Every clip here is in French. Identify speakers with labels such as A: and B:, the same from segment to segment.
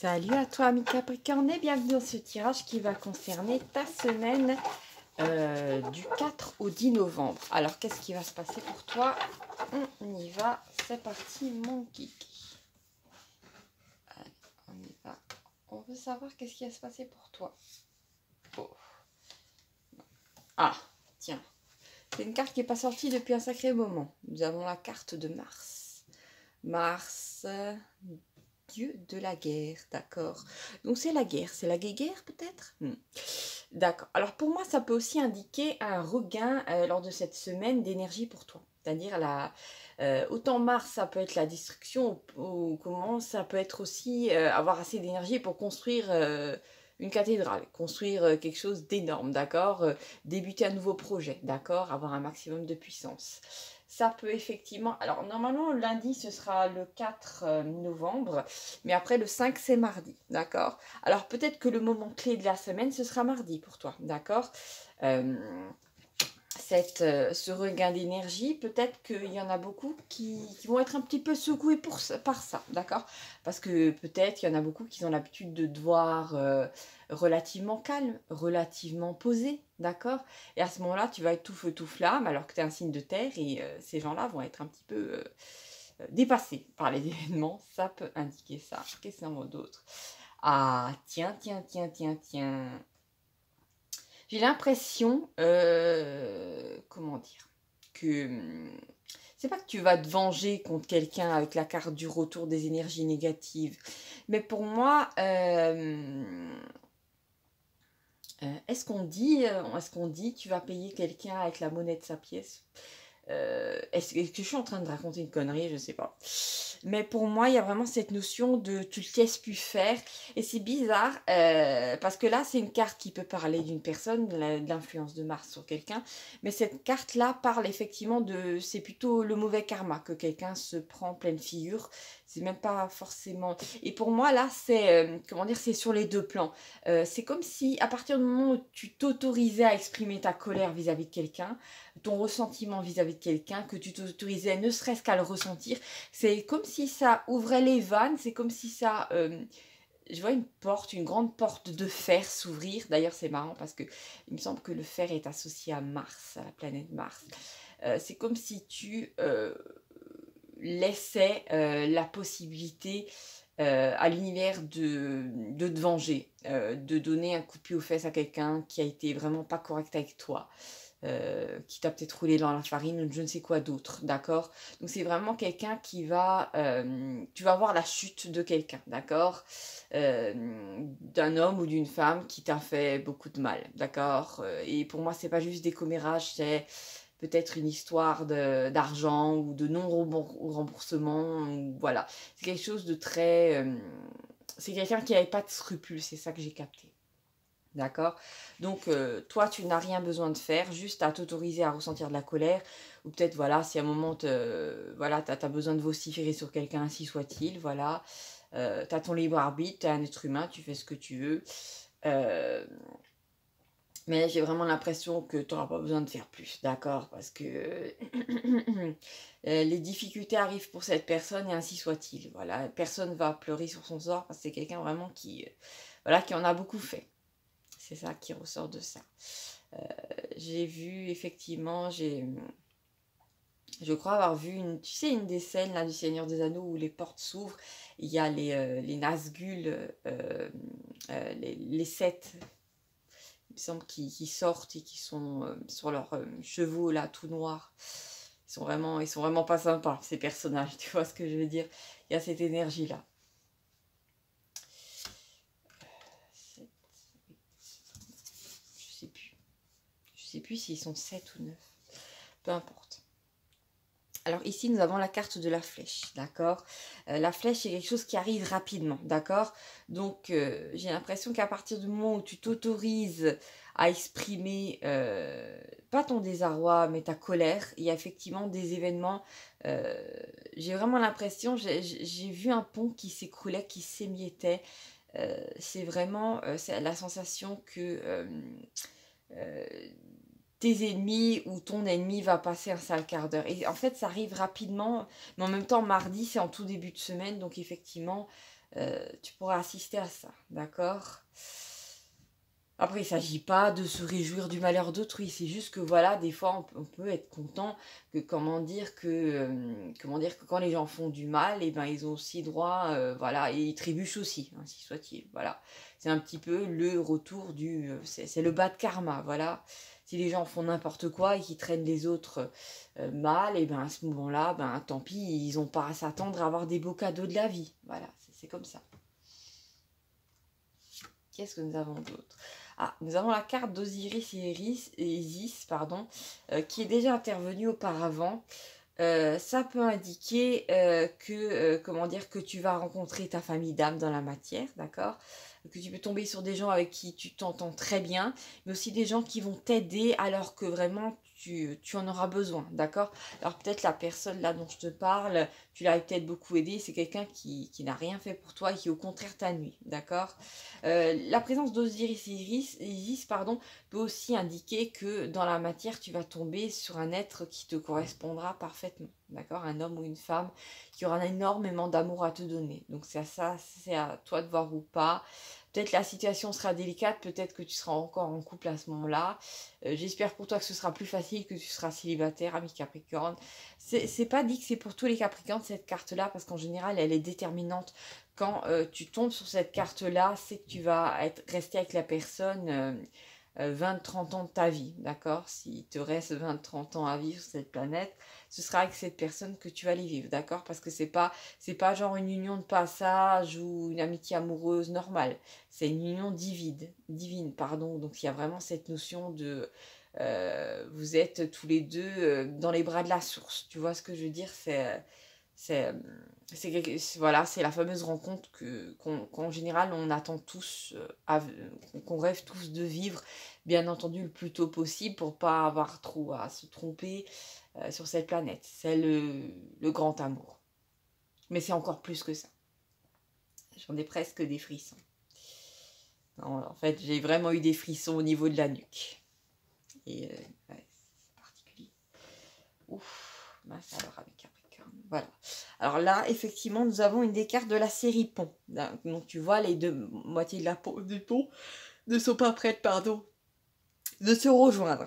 A: Salut à toi, ami Capricorne, et bienvenue dans ce tirage qui va concerner ta semaine du 4 au 10 novembre. Alors, qu'est-ce qui va se passer pour toi? On y va, c'est parti, mon kiki. Allez, on y va. On veut savoir qu'est-ce qui va se passer pour toi. Oh. Ah, tiens. C'est une carte qui n'est pas sortie depuis un sacré moment. Nous avons la carte de Mars. Mars, dieu de la guerre, d'accord. Donc c'est la guerre peut-être. D'accord. Alors pour moi, ça peut aussi indiquer un regain lors de cette semaine d'énergie pour toi. C'est-à-dire autant Mars, ça peut être la destruction, ou comment ça peut être aussi avoir assez d'énergie pour construire une cathédrale, construire quelque chose d'énorme, d'accord, débuter un nouveau projet, d'accord, avoir un maximum de puissance. Ça peut effectivement... Alors, normalement, lundi, ce sera le 4 novembre, mais après, le 5, c'est mardi, d'accord? Alors, peut-être que le moment clé de la semaine, ce sera mardi pour toi, d'accord? Ce regain d'énergie, peut-être qu'il y en a beaucoup qui vont être un petit peu secoués par ça, d'accord? Parce que peut-être il y en a beaucoup qui ont l'habitude de devoir relativement calme, relativement posé, d'accord? Et à ce moment-là, tu vas être tout feu, tout flamme, alors que tu es un signe de terre, et ces gens-là vont être un petit peu dépassés par les événements. Ça peut indiquer ça. Qu'est-ce qu'il y en a d'autre? Ah, tiens. J'ai l'impression, comment dire, que c'est pas que tu vas te venger contre quelqu'un avec la carte du retour des énergies négatives, mais pour moi, est-ce qu'on dit tu vas payer quelqu'un avec la monnaie de sa pièce? Est-ce que je suis en train de raconter une connerie? Je sais pas. Mais pour moi, il y a vraiment cette notion de tu te laisses plus faire. Et c'est bizarre, parce que là, c'est une carte qui peut parler d'une personne, de l'influence de Mars sur quelqu'un. Mais cette carte-là parle effectivement de... C'est plutôt le mauvais karma que quelqu'un se prend pleine figure. C'est même pas forcément... Et pour moi, là, c'est... comment dire? C'est sur les deux plans. C'est comme si, à partir du moment où tu t'autorisais à exprimer ta colère vis-à-vis de quelqu'un, ton ressentiment vis-à-vis de quelqu'un, que tu t'autorisais ne serait-ce qu'à le ressentir, c'est comme si ça ouvrait les vannes, c'est comme si ça... je vois une grande porte de fer s'ouvrir. D'ailleurs, c'est marrant parce que il me semble que le fer est associé à Mars, à la planète Mars. C'est comme si tu laissais la possibilité à l'univers de te venger, de donner un coup de pied aux fesses à quelqu'un qui a été vraiment pas correct avec toi. Qui t'a peut-être roulé dans la farine ou je ne sais quoi d'autre, d'accord? Donc c'est vraiment quelqu'un qui va... tu vas voir la chute de quelqu'un, d'accord? D'un homme ou d'une femme qui t'a fait beaucoup de mal, d'accord? Et pour moi, c'est pas juste des commérages, c'est peut-être une histoire d'argent ou de non-remboursement, ou voilà. C'est quelque chose de très... c'est quelqu'un qui n'avait pas de scrupules, c'est ça que j'ai capté. D'accord? Donc, toi, tu n'as rien besoin de faire, juste à t'autoriser à ressentir de la colère. Ou peut-être, voilà, si à un moment, voilà, tu as besoin de vociférer sur quelqu'un, ainsi soit-il, voilà. Tu as ton libre arbitre, tu es un être humain, tu fais ce que tu veux. Mais j'ai vraiment l'impression que tu n'auras pas besoin de faire plus, d'accord? Parce que les difficultés arrivent pour cette personne et ainsi soit-il. Voilà, personne va pleurer sur son sort parce que c'est quelqu'un vraiment voilà, qui en a beaucoup fait. C'est ça qui ressort de ça. J'ai vu effectivement, je crois avoir vu tu sais, une des scènes là, du Seigneur des Anneaux où les portes s'ouvrent, il y a les Nazgûl, les sept, il me semble, qui sortent et qui sont sur leurs chevaux là, tout noirs. Ils sont vraiment pas sympas, ces personnages, tu vois ce que je veux dire? Il y a cette énergie là. Je sais plus s'ils sont 7 ou 9. Peu importe. Alors ici, nous avons la carte de la flèche, d'accord? La flèche, c'est quelque chose qui arrive rapidement, d'accord? Donc, j'ai l'impression qu'à partir du moment où tu t'autorises à exprimer, pas ton désarroi, mais ta colère, il y a effectivement des événements. J'ai vraiment l'impression, j'ai vu un pont qui s'écroulait, qui s'émiettait. C'est vraiment c'est la sensation que... tes ennemis ou ton ennemi va passer un sale quart d'heure. Et en fait, ça arrive rapidement, mais en même temps, mardi, c'est en tout début de semaine, donc effectivement, Tu pourras assister à ça, d'accord? Après, il ne s'agit pas de se réjouir du malheur d'autrui, c'est juste que voilà, des fois, on peut être content que, comment dire, que quand les gens font du mal, et ben, ils ont aussi droit, voilà, et ils trébuchent aussi, ainsi soit-il, voilà. C'est un petit peu le retour c'est le bas de karma, voilà. Si les gens font n'importe quoi et qu'ils traînent les autres mal, et ben, à ce moment-là, ben, tant pis, ils n'ont pas à s'attendre à avoir des beaux cadeaux de la vie, voilà, c'est comme ça. Qu'est-ce que nous avons d'autre? Ah, nous avons la carte d'Osiris et Isis, pardon, qui est déjà intervenue auparavant. Ça peut indiquer comment dire, que tu vas rencontrer ta famille d'âme dans la matière, d'accord? Que tu peux tomber sur des gens avec qui tu t'entends très bien, mais aussi des gens qui vont t'aider alors que vraiment tu en auras besoin, d'accord? Alors peut-être la personne là dont je te parle, tu l'as peut-être beaucoup aidé, c'est quelqu'un qui n'a rien fait pour toi et qui au contraire t'a nuit, d'accord? La présence d'Osiris et Isis, pardon, peut aussi indiquer que dans la matière, tu vas tomber sur un être qui te correspondra parfaitement, d'accord? Un homme ou une femme qui aura énormément d'amour à te donner. Donc c'est à toi de voir ou pas. Peut-être la situation sera délicate, peut-être que tu seras encore en couple à ce moment-là. J'espère pour toi que ce sera plus facile, que tu seras célibataire, ami Capricorne. C'est pas dit que c'est pour tous les Capricornes cette carte-là, parce qu'en général, elle est déterminante. Quand tu tombes sur cette carte-là, c'est que tu vas rester avec la personne 20-30 ans de ta vie, d'accord? S'il te reste 20-30 ans à vivre sur cette planète, ce sera avec cette personne que tu vas les vivre, d'accord? Parce que c'est pas genre une union de passage ou une amitié amoureuse normale. C'est une union divine, pardon. Donc il y a vraiment cette notion de vous êtes tous les deux dans les bras de la source. Tu vois ce que je veux dire? C'est voilà, c'est la fameuse rencontre qu'en général on attend tous, qu'on rêve tous de vivre, bien entendu le plus tôt possible pour pas avoir trop à se tromper sur cette planète. C'est le grand amour. Mais c'est encore plus que ça. J'en ai presque des frissons. Non, en fait, j'ai vraiment eu des frissons au niveau de la nuque. Et ouais, c'est particulier. Ouf, mince alors avec Capricorne. Voilà. Alors là, effectivement, nous avons une des cartes de la série Pont. Donc tu vois, les deux moitiés de la peau du pont ne sont pas prêtes, pardon, de se rejoindre.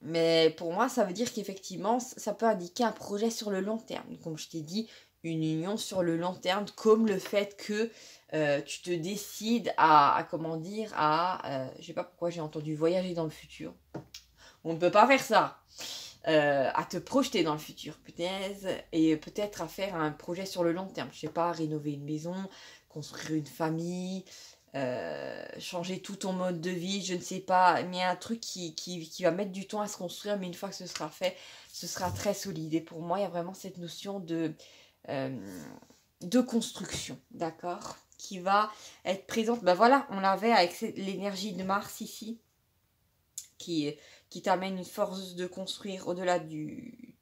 A: Mais pour moi, ça veut dire qu'effectivement, ça peut indiquer un projet sur le long terme. Comme je t'ai dit, une union sur le long terme, comme le fait que tu te décides comment dire, je sais pas pourquoi j'ai entendu voyager dans le futur. On ne peut pas faire ça. À te projeter dans le futur, punaise, et peut-être à faire un projet sur le long terme. Je sais pas, rénover une maison, construire une famille, changer tout ton mode de vie, je ne sais pas, mais un truc qui va mettre du temps à se construire, mais une fois que ce sera fait, ce sera très solide. Et pour moi, il y a vraiment cette notion de construction, d'accord, qui va être présente. Ben voilà, on l'avait avec l'énergie de Mars ici, qui t'amène une force de construire au-delà d'une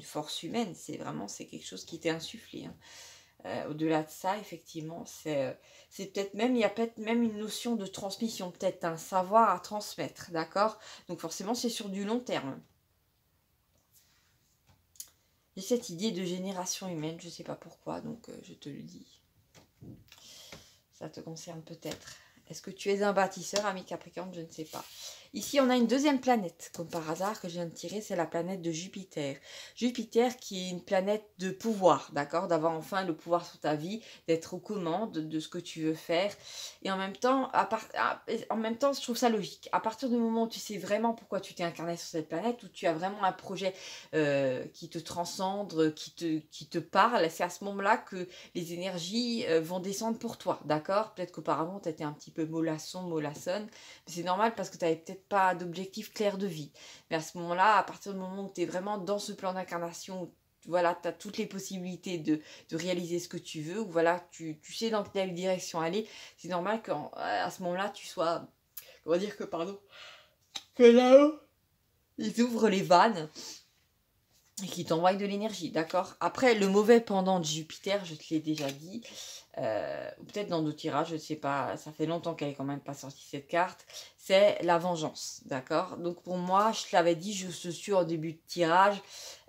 A: force humaine. C'est quelque chose qui t'est insufflé. Au-delà de ça, effectivement, c'est peut-être même, il y a peut-être même une notion de transmission, peut-être un savoir à transmettre, d'accord? Donc forcément, c'est sur du long terme. J'ai cette idée de génération humaine, je ne sais pas pourquoi, donc je te le dis. Ça te concerne peut-être. Est-ce que tu es un bâtisseur, ami Capricorne? Je ne sais pas. Ici, on a une deuxième planète, comme par hasard, que je viens de tirer, c'est la planète de Jupiter. Jupiter qui est une planète de pouvoir, d'accord? D'avoir enfin le pouvoir sur ta vie, d'être aux commandes de ce que tu veux faire. Et en même temps, je trouve ça logique. À partir du moment où tu sais vraiment pourquoi tu t'es incarné sur cette planète, où tu as vraiment un projet qui te transcende, qui te parle, c'est à ce moment-là que les énergies vont descendre pour toi, d'accord? Peut-être qu'auparavant, tu étais un petit peu mollassonne, mais c'est normal parce que tu n'avais peut-être pas d'objectif clair de vie. Mais à ce moment-là, à partir du moment où tu es vraiment dans ce plan d'incarnation, voilà, tu as toutes les possibilités de réaliser ce que tu veux, ou voilà, tu sais dans quelle direction aller, c'est normal qu'à ce moment-là, tu sois, comment dire que là-haut, ils ouvrent les vannes et qui t'envoie de l'énergie, d'accord? Après, le mauvais pendant de Jupiter, je te l'ai déjà dit, ou peut-être dans d'autres tirages, je ne sais pas, ça fait longtemps qu'elle est quand même pas sortie cette carte, c'est la vengeance, d'accord? Donc pour moi, je te l'avais dit juste dessus en début de tirage,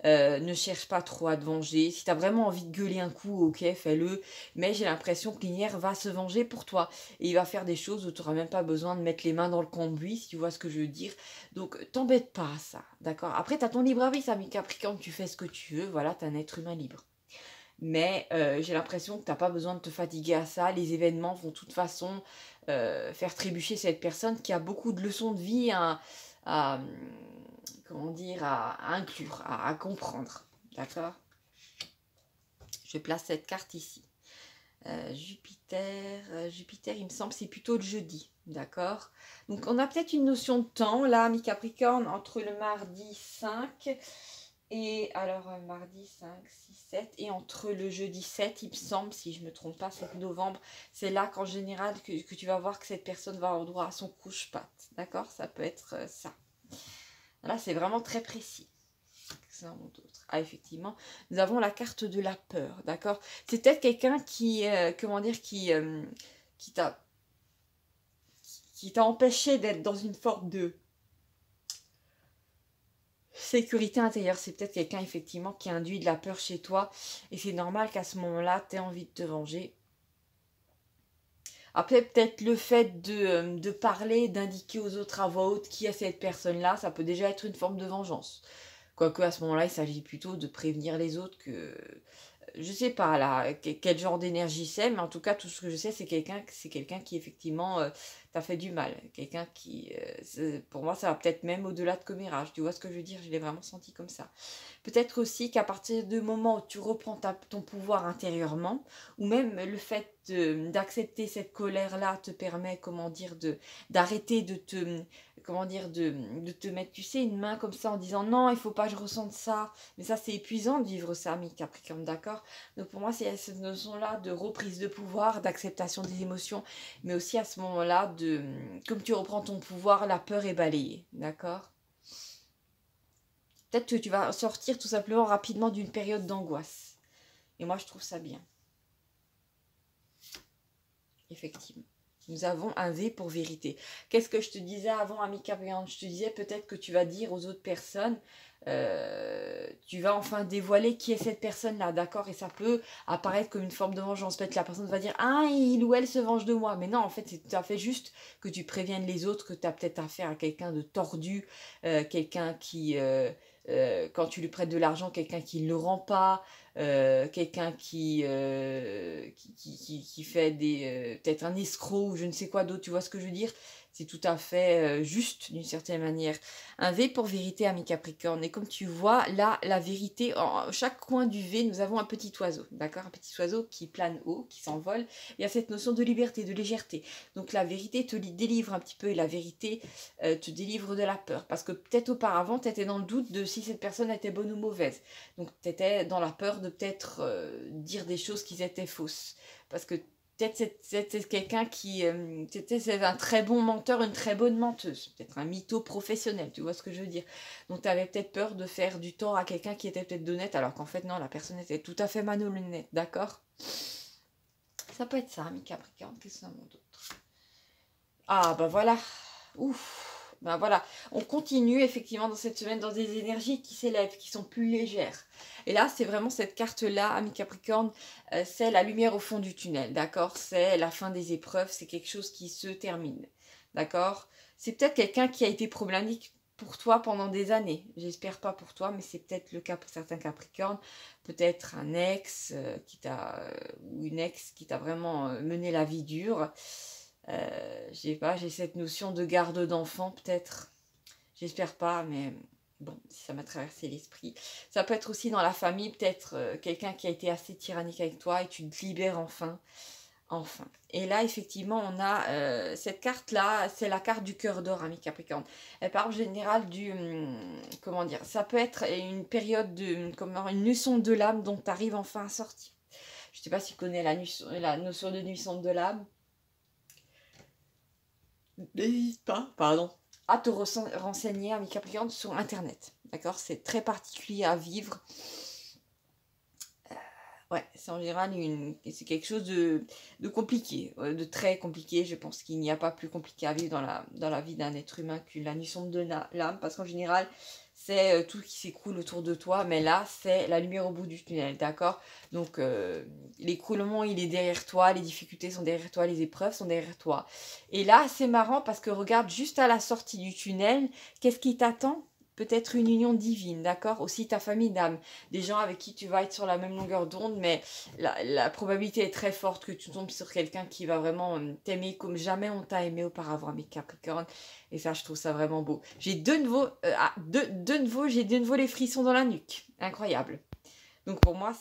A: ne cherche pas trop à te venger. Si tu as vraiment envie de gueuler un coup, ok, fais-le, mais j'ai l'impression que Linière va se venger pour toi, et il va faire des choses où tu n'auras même pas besoin de mettre les mains dans le cambouis, si tu vois ce que je veux dire. Donc t'embête pas à ça, d'accord? Après, tu as ton libre arbitre, ami Capricorne, tu fais ce que tu veux, voilà, tu es un être humain libre. Mais j'ai l'impression que tu n'as pas besoin de te fatiguer à ça. Les événements vont de toute façon faire trébucher cette personne qui a beaucoup de leçons de vie à, comment dire, à inclure, à comprendre. D'accord? Je place cette carte ici. Jupiter, il me semble, c'est plutôt le jeudi. D'accord? Donc on a peut-être une notion de temps, là, mi-Capricorne, entre le mardi 5 et alors mardi 5, 6, 7 et entre le jeudi 7, il me semble, si je ne me trompe pas, 7 novembre, c'est là qu'en général que tu vas voir que cette personne va avoir droit à son couche-patte. D'accord? Ça peut être ça. Là, c'est vraiment très précis. Ah, effectivement, nous avons la carte de la peur. D'accord? C'est peut-être quelqu'un qui, comment dire, qui t'a empêché d'être dans une forme de sécurité intérieure. C'est peut-être quelqu'un effectivement qui induit de la peur chez toi et c'est normal qu'à ce moment-là tu aies envie de te venger. Après peut-être le fait de parler, d'indiquer aux autres à voix haute qui est cette personne-là, ça peut déjà être une forme de vengeance. Quoique à ce moment-là il s'agit plutôt de prévenir les autres que je sais pas là quel genre d'énergie c'est, mais en tout cas tout ce que je sais c'est quelqu'un qui effectivement t'a fait du mal, quelqu'un qui pour moi ça va peut-être même au-delà de commérage, tu vois ce que je veux dire, je l'ai vraiment senti comme ça. Peut-être aussi qu'à partir du moment où tu reprends ton pouvoir intérieurement, ou même le fait d'accepter cette colère-là te permet, comment dire, d'arrêter de te, comment dire, de te mettre, tu sais, une main comme ça en disant non, il faut pas que je ressente ça. Mais ça, c'est épuisant de vivre ça, mi Capricorne, d'accord? Donc pour moi, c'est cette notion-là de reprise de pouvoir, d'acceptation des émotions, mais aussi à ce moment-là, comme tu reprends ton pouvoir, la peur est balayée, d'accord? Peut-être que tu vas sortir tout simplement rapidement d'une période d'angoisse. Et moi, je trouve ça bien. Effectivement. Nous avons un V pour vérité. Qu'est-ce que je te disais avant, ami Capricorne? Je te disais peut-être que tu vas dire aux autres personnes, tu vas enfin dévoiler qui est cette personne-là, d'accord? Et ça peut apparaître comme une forme de vengeance. Peut-être que la personne va dire, ah, il ou elle se venge de moi. Mais non, en fait, c'est tout à fait juste que tu préviennes les autres que tu as peut-être affaire à quelqu'un de tordu, quelqu'un qui, quand tu lui prêtes de l'argent, quelqu'un qui ne le rend pas, quelqu'un qui fait peut-être un escroc ou je ne sais quoi d'autre, tu vois ce que je veux dire? C'est tout à fait juste d'une certaine manière. Un V pour vérité, ami Capricorne. Et comme tu vois, là, la vérité, en chaque coin du V, nous avons un petit oiseau, d'accord? Un petit oiseau qui plane haut, qui s'envole. Il y a cette notion de liberté, de légèreté. Donc la vérité te délivre un petit peu et la vérité te délivre de la peur. Parce que peut-être auparavant, tu étais dans le doute de si cette personne était bonne ou mauvaise. Donc tu étais dans la peur de peut-être dire des choses qui étaient fausses. Parce que peut-être c'est quelqu'un qui... c'est un très bon menteur, une très bonne menteuse. Peut-être un mytho professionnel, tu vois ce que je veux dire. Donc tu avais peut-être peur de faire du tort à quelqu'un qui était peut-être d'honnête, alors qu'en fait non, la personne était tout à fait malhonnête, d'accord? Ça peut être ça, ami Capricorne, qu'est-ce que ça montre d'autre? Ah bah voilà, ouf. Ben voilà, on continue effectivement dans cette semaine dans des énergies qui s'élèvent, qui sont plus légères. Et là, c'est vraiment cette carte-là, ami Capricorne, c'est la lumière au fond du tunnel, d'accord? C'est la fin des épreuves, c'est quelque chose qui se termine, d'accord? C'est peut-être quelqu'un qui a été problématique pour toi pendant des années. J'espère pas pour toi, mais c'est peut-être le cas pour certains Capricornes. Peut-être un ex ou une ex qui t'a vraiment mené la vie dure. Je sais pas, j'ai cette notion de garde d'enfant peut-être. J'espère pas, mais bon, si ça m'a traversé l'esprit. Ça peut être aussi dans la famille, peut-être quelqu'un qui a été assez tyrannique avec toi et tu te libères enfin. Enfin. Et là, effectivement, on a cette carte-là, c'est la carte du cœur d'or, ami Capricorne. Elle parle en général comment dire, ça peut être une période une leçon de l'âme dont tu arrives enfin à sortir. Je sais pas si tu connais la notion de nuisson de l'âme. N'hésite pas, pardon, à te renseigner, ami Capricorne, sur Internet. D'accord? C'est très particulier à vivre. Ouais, c'est en général c'est quelque chose de compliqué, de très compliqué. Je pense qu'il n'y a pas plus compliqué à vivre dans la vie d'un être humain qu'une la nuit sombre de l'âme, parce qu'en général, c'est tout qui s'écroule autour de toi, mais là, c'est la lumière au bout du tunnel, d'accord? Donc, l'écroulement, il est derrière toi, les difficultés sont derrière toi, les épreuves sont derrière toi. Et là, c'est marrant parce que regarde, juste à la sortie du tunnel, qu'est-ce qui t'attend? Peut-être une union divine, d'accord? Aussi ta famille d'âme, des gens avec qui tu vas être sur la même longueur d'onde, mais la probabilité est très forte que tu tombes sur quelqu'un qui va vraiment t'aimer comme jamais on t'a aimé auparavant, mes Capricornes. Et ça, je trouve ça vraiment beau. J'ai de nouveau, j'ai de nouveau les frissons dans la nuque. Incroyable. Donc pour moi,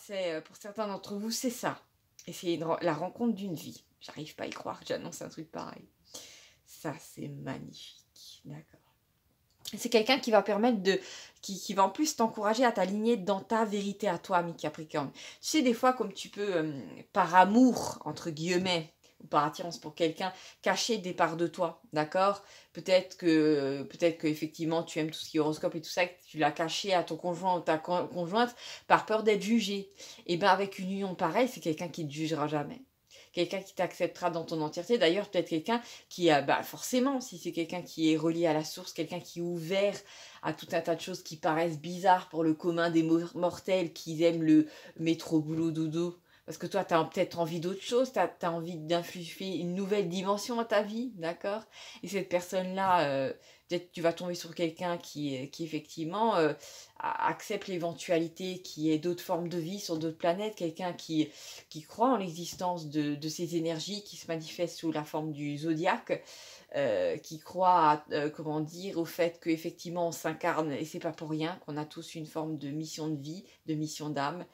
A: pour certains d'entre vous, c'est ça. Et c'est la rencontre d'une vie. J'arrive pas à y croire que j'annonce un truc pareil. Ça, c'est magnifique. D'accord. C'est quelqu'un qui va permettre qui va en plus t'encourager à t'aligner dans ta vérité à toi, ami Capricorne. Tu sais, des fois, comme tu peux, par amour, entre guillemets, ou par attirance pour quelqu'un, cacher des parts de toi, d'accord? Peut-être que effectivement tu aimes tout ce qui est horoscope et tout ça, que tu l'as caché à ton conjoint ou ta conjointe par peur d'être jugé. Et bien avec une union pareille, c'est quelqu'un qui ne te jugera jamais. Quelqu'un qui t'acceptera dans ton entièreté. D'ailleurs, peut-être quelqu'un qui a, forcément, si c'est quelqu'un qui est relié à la source, quelqu'un qui est ouvert à tout un tas de choses qui paraissent bizarres pour le commun des mortels qui aiment le métro boulot dodo. Parce que toi, tu as peut-être envie d'autre chose, tu as envie d'influer une nouvelle dimension à ta vie, d'accord? Et cette personne-là, peut-être tu vas tomber sur quelqu'un qui effectivement accepte l'éventualité qu'il y ait d'autres formes de vie sur d'autres planètes, quelqu'un qui croit en l'existence de ces énergies qui se manifestent sous la forme du zodiaque, qui croit comment dire, au fait qu'effectivement on s'incarne et c'est pas pour rien, qu'on a tous une forme de mission de vie, de mission d'âme.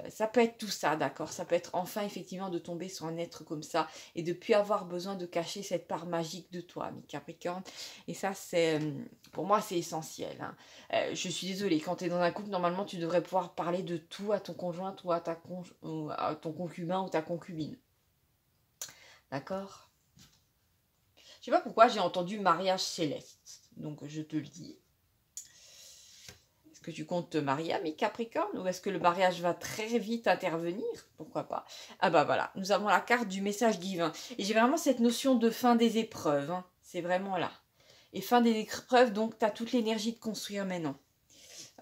A: Ça peut être tout ça, d'accord? Ça peut être enfin effectivement de tomber sur un être comme ça et de plus avoir besoin de cacher cette part magique de toi, mi Capricorne. Et ça, pour moi, c'est essentiel, hein. Je suis désolée, quand tu es dans un couple, normalement, tu devrais pouvoir parler de tout à ton conjoint ou ou à ton concubin ou ta concubine. D'accord? Je sais pas pourquoi j'ai entendu mariage céleste. Donc, je te le dis. Est-ce que tu comptes te marier, ami Capricorne, ou est-ce que le mariage va très vite intervenir? Pourquoi pas? Ah bah voilà, nous avons la carte du message divin. Et j'ai vraiment cette notion de fin des épreuves, hein. C'est vraiment là. Et fin des épreuves, donc tu as toute l'énergie de construire maintenant.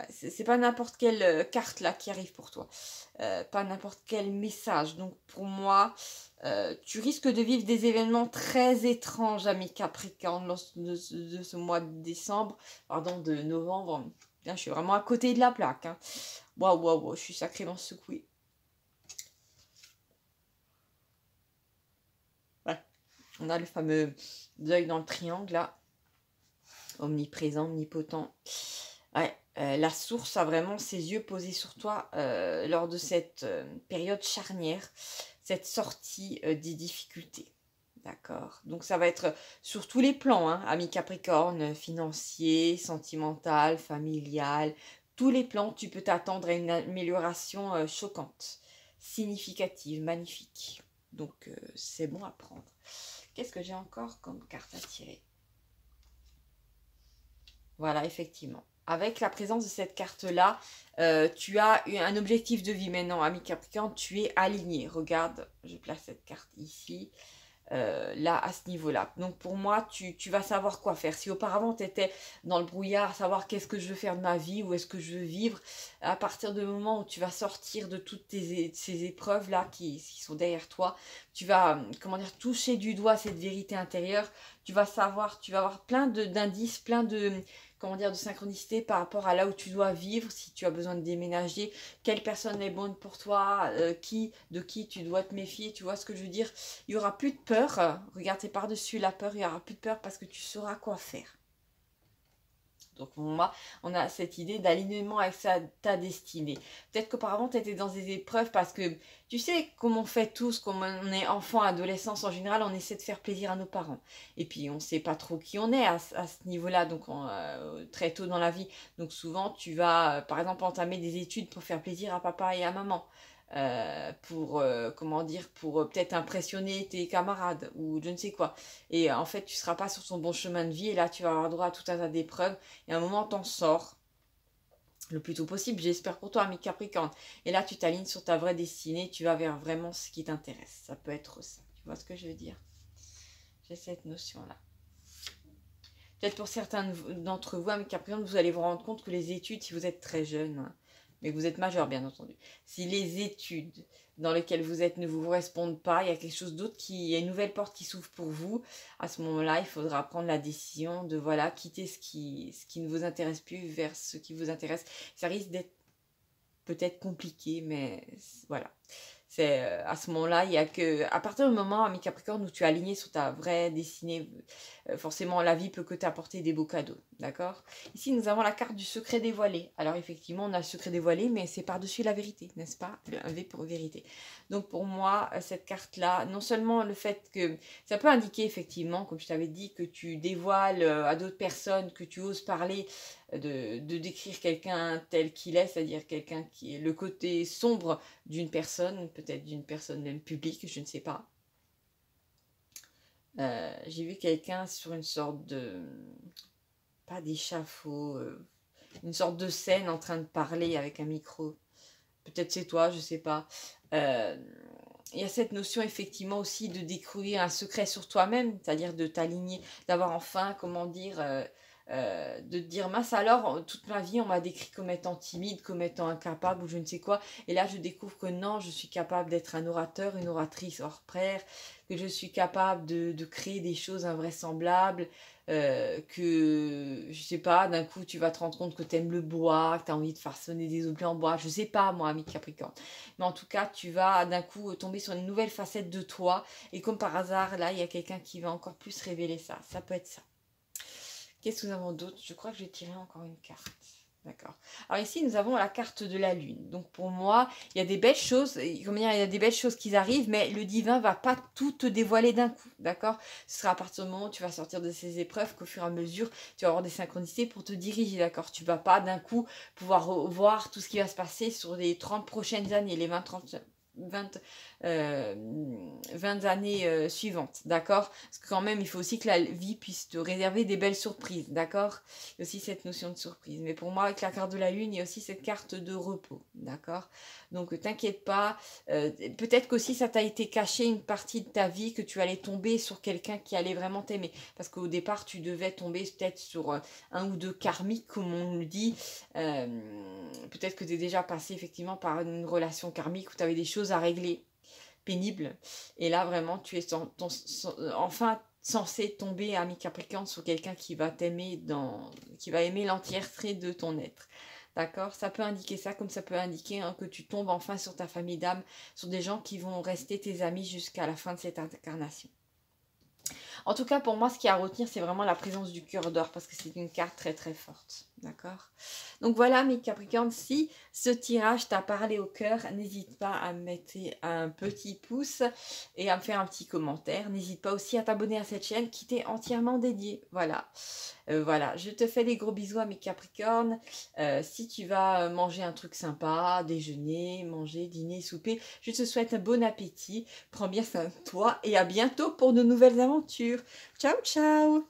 A: C'est pas n'importe quelle carte là qui arrive pour toi. Pas n'importe quel message. Donc pour moi, tu risques de vivre des événements très étranges, ami Capricorne, lors de ce mois de décembre, pardon, de novembre. Bien, je suis vraiment à côté de la plaque, hein. Waouh, waouh, waouh, je suis sacrément secouée. Ouais. On a le fameux deuil dans le triangle là. Omniprésent, omnipotent. Ouais, la source a vraiment ses yeux posés sur toi lors de cette période charnière, cette sortie des difficultés. D'accord. Donc ça va être sur tous les plans, hein, ami Capricorne, financier, sentimental, familial, tous les plans, tu peux t'attendre à une amélioration choquante, significative, magnifique. Donc c'est bon à prendre. Qu'est-ce que j'ai encore comme carte à tirer? Voilà, effectivement. Avec la présence de cette carte-là, tu as un objectif de vie maintenant, ami Capricorne, tu es aligné. Regarde, je place cette carte ici, là, à ce niveau-là. Donc pour moi, tu vas savoir quoi faire. Si auparavant, tu étais dans le brouillard, savoir qu'est-ce que je veux faire de ma vie, où est-ce que je veux vivre, à partir du moment où tu vas sortir de toutes ces épreuves-là qui sont derrière toi, tu vas, comment dire, toucher du doigt cette vérité intérieure, tu vas savoir, tu vas avoir plein d'indices, plein de comment dire, de synchronicité par rapport à là où tu dois vivre, si tu as besoin de déménager, quelle personne est bonne pour toi, de qui tu dois te méfier, tu vois ce que je veux dire? Il n'y aura plus de peur, regarde, c'est par-dessus la peur, il n'y aura plus de peur parce que tu sauras quoi faire. Donc pour moi, on a cette idée d'alignement avec ta destinée. Peut-être qu'auparavant, tu étais dans des épreuves parce que tu sais, comme on fait tous, comme on est enfant, adolescence, en général, on essaie de faire plaisir à nos parents. Et puis, on ne sait pas trop qui on est à ce niveau-là, donc très tôt dans la vie. Donc souvent, tu vas, par exemple, entamer des études pour faire plaisir à papa et à maman. Comment dire, pour peut-être impressionner tes camarades ou je ne sais quoi. Et en fait, tu seras pas sur ton bon chemin de vie et là, tu vas avoir droit à tout un tas d'épreuves et à un moment, t'en sors. le plus tôt possible, j'espère pour toi, ami Capricorne. Et là, tu t'alignes sur ta vraie destinée, tu vas vers vraiment ce qui t'intéresse. Ça peut être ça, tu vois ce que je veux dire? J'ai cette notion-là. Peut-être pour certains d'entre vous, ami Capricorne, vous allez vous rendre compte que les études, si vous êtes très jeune, hein, mais que vous êtes majeur, bien entendu, si les études dans lesquelles vous êtes ne vous correspondent pas, il y a quelque chose d'autre il y a une nouvelle porte qui s'ouvre pour vous. À ce moment-là, il faudra prendre la décision de, voilà, quitter ce qui ne vous intéresse plus vers ce qui vous intéresse. Ça risque d'être peut-être compliqué, mais voilà. C'est à ce moment-là, il y a que à partir du moment, ami Capricorne, où tu es aligné sur ta vraie destinée, forcément la vie peut que t'apporter des beaux cadeaux, d'accord? Ici, nous avons la carte du secret dévoilé. Alors effectivement, on a le secret dévoilé, mais c'est par-dessus la vérité, n'est-ce pas? Un V pour vérité. Donc pour moi, cette carte-là, non seulement le fait que ça peut indiquer effectivement, comme je t'avais dit, que tu dévoiles à d'autres personnes, que tu oses parler de décrire quelqu'un tel qu'il est, c'est-à-dire quelqu'un qui est le côté sombre d'une personne, peut-être d'une personne même publique, je ne sais pas. J'ai vu quelqu'un sur une sorte de... pas d'échafaud, une sorte de scène en train de parler avec un micro. Peut-être c'est toi, je ne sais pas. Il y a cette notion effectivement aussi de découvrir un secret sur toi-même, c'est-à-dire de t'aligner, d'avoir enfin, comment dire, de te dire, mince alors, toute ma vie on m'a décrit comme étant timide, comme étant incapable ou je ne sais quoi, et là je découvre que non, je suis capable d'être un orateur, une oratrice hors pair, que je suis capable de créer des choses invraisemblables, que, je sais pas, d'un coup tu vas te rendre compte que tu aimes le bois, que tu as envie de façonner des objets en bois, je sais pas moi, ami Capricorne. Mais en tout cas, tu vas d'un coup tomber sur une nouvelle facette de toi. Et comme par hasard, là, il y a quelqu'un qui va encore plus révéler ça. Ça peut être ça. Qu'est-ce que nous avons d'autre? Je crois que je vais tirer encore une carte. D'accord. Alors ici, nous avons la carte de la lune. Donc pour moi, il y a des belles choses, comment dire, il y a des belles choses qui arrivent, mais le divin va pas tout te dévoiler d'un coup, d'accord? Ce sera à partir du moment où tu vas sortir de ces épreuves qu'au fur et à mesure, tu vas avoir des synchronicités pour te diriger, d'accord? Tu vas pas d'un coup pouvoir voir tout ce qui va se passer sur les 30 prochaines années, les 20 années suivantes, d'accord? Parce que quand même, il faut aussi que la vie puisse te réserver des belles surprises, d'accord? Il y a aussi cette notion de surprise. Mais pour moi, avec la carte de la lune, il y a aussi cette carte de repos, d'accord? Donc, t'inquiète pas. Peut-être qu'aussi, ça t'a été caché une partie de ta vie, que tu allais tomber sur quelqu'un qui allait vraiment t'aimer. Parce qu'au départ, tu devais tomber peut-être sur un ou deux karmiques, comme on le dit. Peut-être que tu es déjà passé effectivement par une relation karmique où tu avais des choses à régler pénibles. Et là, vraiment, tu es enfin censé tomber, ami Capricorne, sur quelqu'un qui va t'aimer, qui va aimer l'entièreté de ton être. D'accord? Ça peut indiquer ça, comme ça peut indiquer que tu tombes enfin sur ta famille d'âme, sur des gens qui vont rester tes amis jusqu'à la fin de cette incarnation. En tout cas, pour moi, ce qu'il y a à retenir, c'est vraiment la présence du cœur d'or, parce que c'est une carte très très forte. D'accord? Donc voilà, mes Capricornes, si ce tirage t'a parlé au cœur, n'hésite pas à me mettre un petit pouce et à me faire un petit commentaire. N'hésite pas aussi à t'abonner à cette chaîne qui t'est entièrement dédiée. Voilà. Voilà, je te fais des gros bisous à mes Capricornes. Si tu vas manger un truc sympa, déjeuner, manger, dîner, souper, je te souhaite un bon appétit. Prends bien soin de toi et à bientôt pour de nouvelles aventures. Ciao, ciao!